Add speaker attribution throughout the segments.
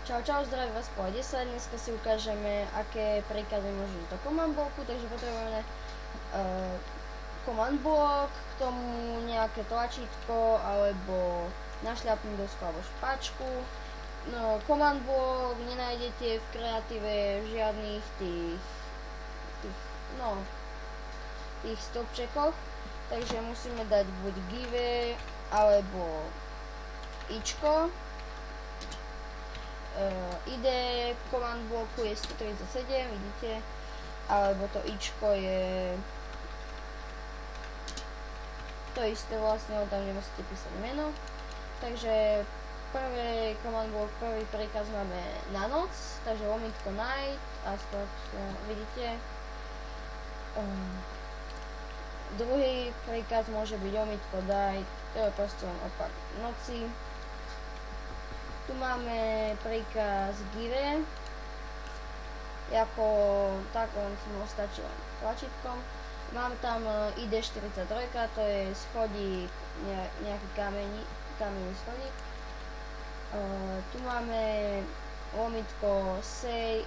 Speaker 1: Čau, zdravím vás po 10, dneska si ukážeme, aké príkazy môžu ísť do command bloku, takže potrebujeme command block, k tomu nejaké tlačítko, alebo našľapnú dosku alebo špačku. No, command block nenájdete v kreatíve v žiadnych tých stopčekoch, takže musíme dať buď give alebo ičko. ID command bloku je 137, vidíte, alebo to ičko je to isté vlastne, tam nemusíte písať meno. Takže prvý command block, prvý príkaz máme na noc, takže lomitko night a skôr vidíte. Druhý príkaz môže byť lomitko day, to je proste opak noci. Tu máme príkaz give, ako tak on si mu stačí len tlačítkom. Mám tam ID43, to je schodík, nejaký kamenný schodík. Tu máme lomitko say,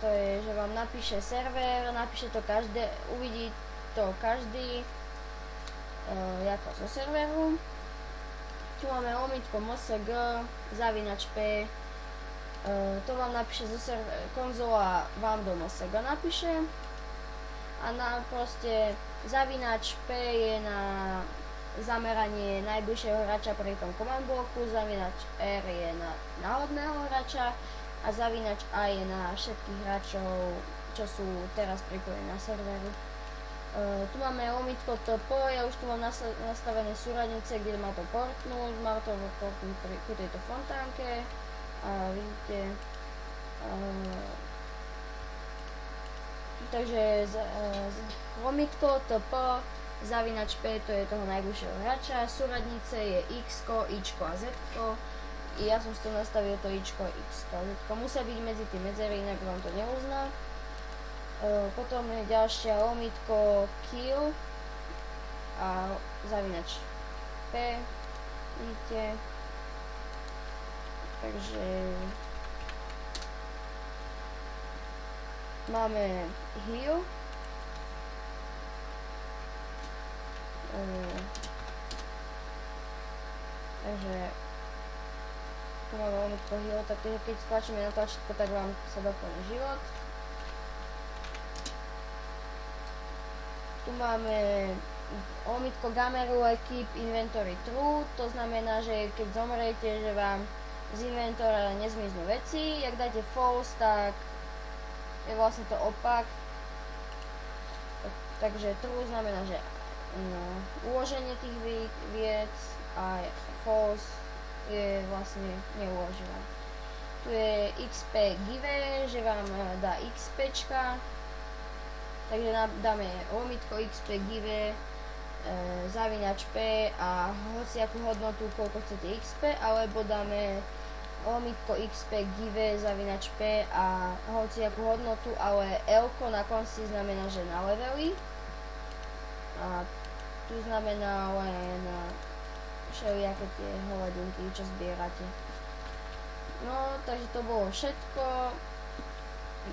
Speaker 1: to je, že vám napíše server, napíše to každé, uvidí to každý ako zo serveru. Tu máme lomitko msg zavinač p, to vám napíše zo konzola, vám do msg napíše a proste zavinač p je na zameranie najbližšieho hráča pri tom command bloku, zavinač r je na náhodného hráča a zavinač a je na všetkých hráčov, čo sú teraz pripojení na serveru. Tu máme lomitko TP, ja už tu mám nastavené súradnice, kde má to portnúť, má to portnúť ku tejto fontánke a vidíte, takže lomitko TP zavinač P, to je toho najbližšieho hráča, súradnice je X, Ičko a Z, ja som si to nastavil to Ičko, X a Z, musia byť medzi tie medzery, inak vám to neuzná. Potom je ďalšia lomitko kill a zavinač P, vidíte, takže máme heal, takže tu máme lomitko heal, tak keď stlačíme na tlačítko, tak vám sa doplní život. Tu máme lomitko gameru keep inventory true, to znamená, že keď zomrete, že vám z inventora nezmiznú veci. Jak dáte false, tak je vlastne to opak. Takže true znamená, že uloženie tých viec a false je vlastne neuložené. Tu je XP give, že vám dá XPčka. Takže dáme lomitko XP give zavinač P a hociakú hodnotu, koľko chcete XP, alebo dáme lomitko XP give zavinač P a hociakú hodnotu, ale L-ko na konci znamená, že na leveli a tu znamená len všelijaké tie hovedinky, čo zbierate. No, takže to bolo všetko.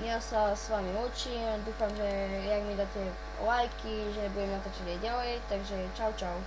Speaker 1: Ja sa s vami učím, dúfam, že jak mi dáte lajky, že budem natáčať aj ďalej, takže čau.